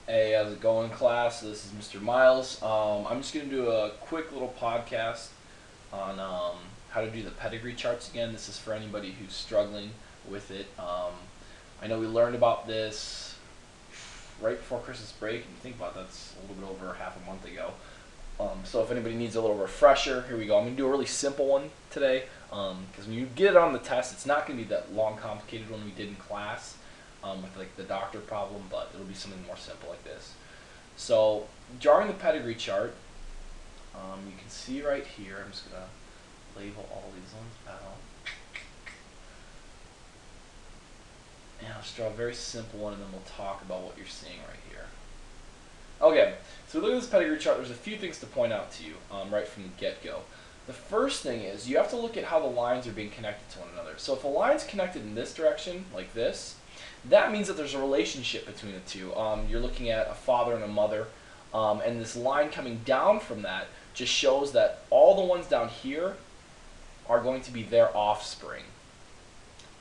Hey, how's it going, class? This is Mr. Miles. I'm just going to do a quick little podcast on how to do the pedigree charts again. This is for anybody who's struggling with it. I know we learned about this right before Christmas break, and you think about that, that's a little bit over half a month ago. So if anybody needs a little refresher, here we go. I'm going to do a really simple one today because when you get it on the test, it's not going to be that long, complicated one we did in class with like the doctor problem, but it'll be something more simple like this. So drawing the pedigree chart, you can see right here, I'm just going to label all these ones out. And I'll just draw a very simple one, and then we'll talk about what you're seeing right here. Okay, so look at this pedigree chart. There's a few things to point out to you right from the get-go. The first thing is you have to look at how the lines are being connected to one another. So if a line's connected in this direction, like this, that means that there's a relationship between the two. You're looking at a father and a mother, and this line coming down from that just shows that all the ones down here are going to be their offspring.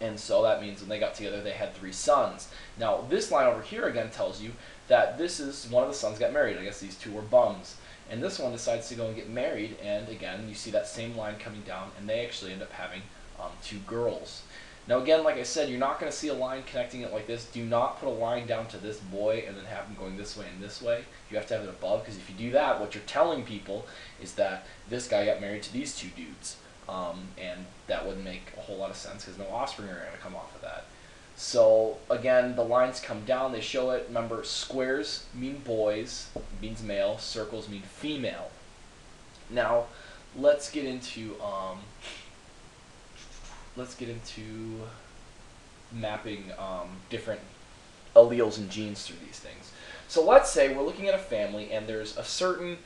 And so that means when they got together, they had 3 sons. Now, this line over here again tells you that this is one of the sons got married. I guess these 2 were bums. And this one decides to go and get married, and again, you see that same line coming down, and they actually end up having 2 girls. Now again, like I said, you're not going to see a line connecting it like this. Do not put a line down to this boy and then have him going this way and this way. You have to have it above, because if you do that, what you're telling people is that this guy got married to these 2 dudes. And that wouldn't make a whole lot of sense because no offspring are going to come off of that. So again, the lines come down, they show it. Remember, squares mean boys, means male, circles mean female. Now, let's get into mapping different alleles and genes through these things. So let's say we're looking at a family and there's a certain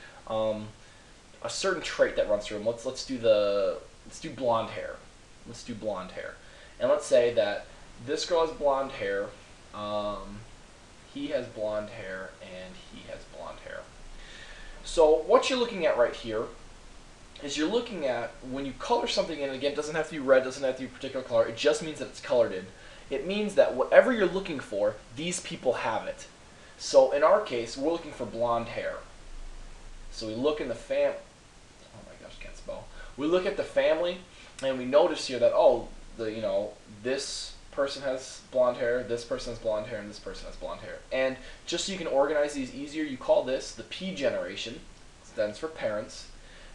trait that runs through them. Let's do blonde hair. Let's do blonde hair, and let's say that this girl has blonde hair, he has blonde hair, and he has blonde hair. So what you're looking at right here is you're looking at when you color something in. Again, it doesn't have to be red, doesn't have to be a particular color. It just means that it's colored in. It means that whatever you're looking for, these people have it. So in our case, we're looking for blonde hair. So we look in the oh my gosh, can't spell. We look at the family, and we notice here that this person has blonde hair, this person has blonde hair, and this person has blonde hair. And just so you can organize these easier, you call this the P generation. Stands for parents.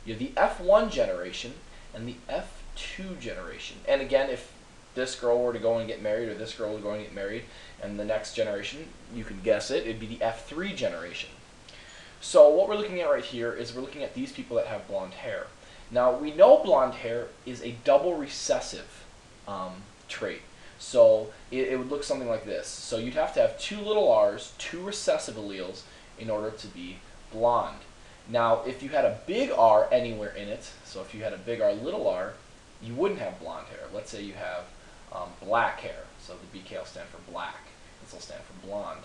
You have the F1 generation and the F2 generation. And again, if this girl were to go and get married, or this girl were going to get married, and the next generation, you can guess it, it'd be the F3 generation. So what we're looking at right here is we're looking at these people that have blonde hair. Now, we know blonde hair is a double recessive trait. So it would look something like this. So you'd have to have 2 little r's, 2 recessive alleles, in order to be blonde. Now, if you had a big R anywhere in it, so if you had a big R, little r, you wouldn't have blonde hair. Let's say you have black hair. So the BK will stand for black. This will stand for blonde.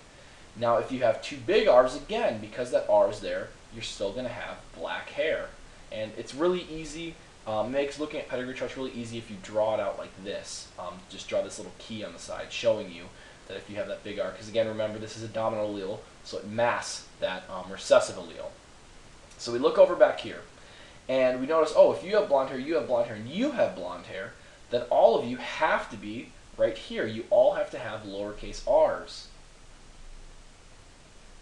Now, if you have 2 big R's, again, because that R is there, you're still going to have black hair. And it's really easy. Makes looking at pedigree charts really easy if you draw it out like this. Just draw this little key on the side showing you that if you have that big R, because again, remember, this is a dominant allele, so it masks that recessive allele. So we look over back here, and we notice, oh, if you have blonde hair, you have blonde hair, and you have blonde hair, then all of you have to be right here. You all have to have lowercase r's,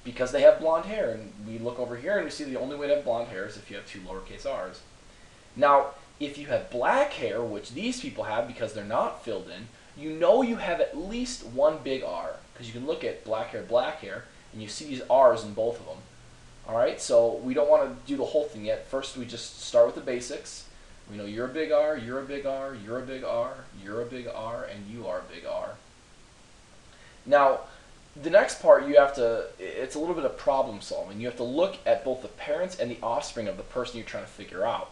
because they have blonde hair. And we look over here and we see the only way to have blonde hair is if you have 2 lowercase r's. Now, if you have black hair, which these people have because they're not filled in, you know you have at least 1 big R, because you can look at black hair, and you see these R's in both of them. Alright, so we don't want to do the whole thing yet. First, we just start with the basics. We know you're a big R, you're a big R, you're a big R, you're a big R, and you are a big R. Now, the next part, it's a little bit of problem solving. You have to look at both the parents and the offspring of the person you're trying to figure out.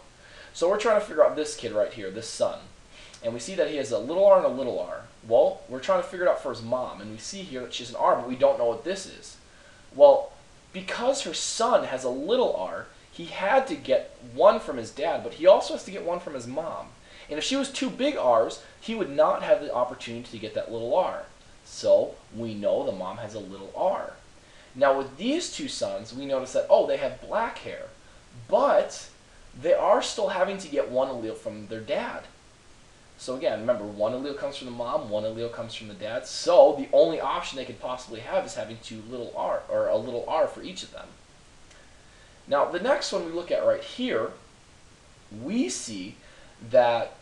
So we're trying to figure out this kid right here, this son. And we see that he has a little r and a little r. Well, we're trying to figure it out for his mom. And we see here that she has an R, but we don't know what this is. Well, because her son has a little r, he had to get 1 from his dad, but he also has to get 1 from his mom. And if she was 2 big R's, he would not have the opportunity to get that little r. So we know the mom has a little r. Now with these two sons, we notice that, oh, they have black hair, but they are still having to get one allele from their dad. So again, remember, one allele comes from the mom, one allele comes from the dad. So the only option they could possibly have is having two little r, or a little r for each of them. Now the next one we look at right here, we see that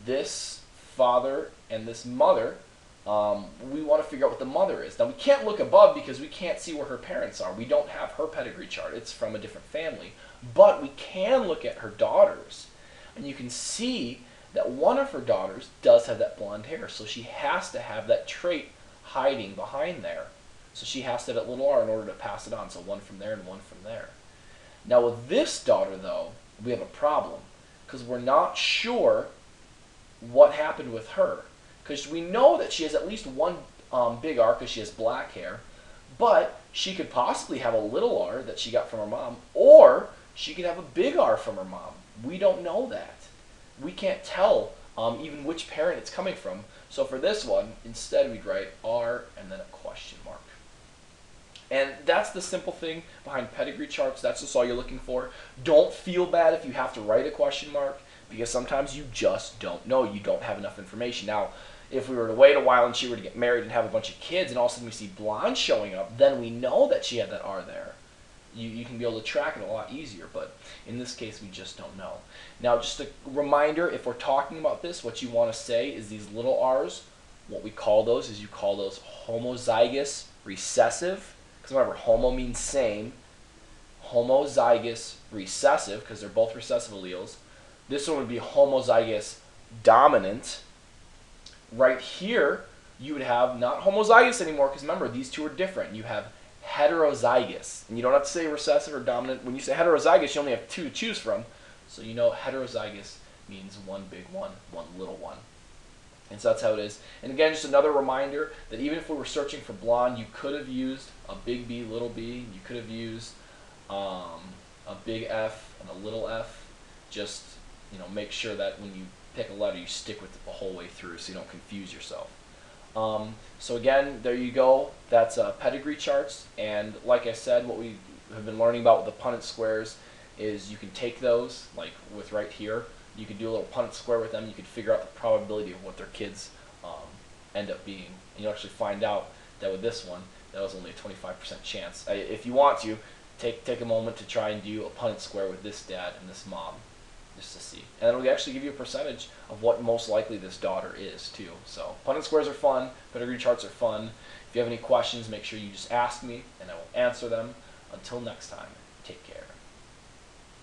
this father and this mother, we want to figure out what the mother is. Now we can't look above because we can't see where her parents are. We don't have her pedigree chart. It's from a different family. But we can look at her daughters, and you can see that one of her daughters does have that blonde hair. So she has to have that trait hiding behind there. So she has to have that little r in order to pass it on. So one from there and one from there. Now with this daughter, though, we have a problem because we're not sure what happened with her. Because we know that she has at least one big R because she has black hair, but she could possibly have a little r that she got from her mom, or she could have a big R from her mom. We don't know that. We can't tell even which parent it's coming from. So for this one, instead we'd write R and then a question mark. And that's the simple thing behind pedigree charts. That's just all you're looking for. Don't feel bad if you have to write a question mark, because sometimes you just don't know. You don't have enough information. Now, if we were to wait a while and she were to get married and have a bunch of kids and all of a sudden we see blonde showing up, then we know that she had that R there. You can be able to track it a lot easier, but in this case we just don't know. Now just a reminder, if we're talking about this, what you want to say is these little r's, what we call those is you call those homozygous recessive, because remember homo means same, homozygous recessive because they're both recessive alleles. This one would be homozygous dominant. Right here you would have not homozygous anymore because remember these two are different. You have heterozygous. And you don't have to say recessive or dominant. When you say heterozygous, you only have two to choose from. So you know heterozygous means one big one, one little one. And so that's how it is. And again, just another reminder that even if we were searching for blonde, you could have used a big B, little b. You could have used a big F and a little f. Just make sure that when you pick a letter, you stick with it the whole way through so you don't confuse yourself. So again, there you go. That's pedigree charts. And like I said, what we have been learning about with the Punnett squares is you can take those, like with right here, you could do a little Punnett square with them. You could figure out the probability of what their kids end up being. And you'll actually find out that with this one, that was only a 25% chance. If you want to, take a moment to try and do a Punnett square with this dad and this mom, just to see. And it'll actually give you a percentage of what most likely this daughter is too. So Punnett squares are fun, pedigree charts are fun. If you have any questions, make sure you just ask me and I will answer them. Until next time, take care.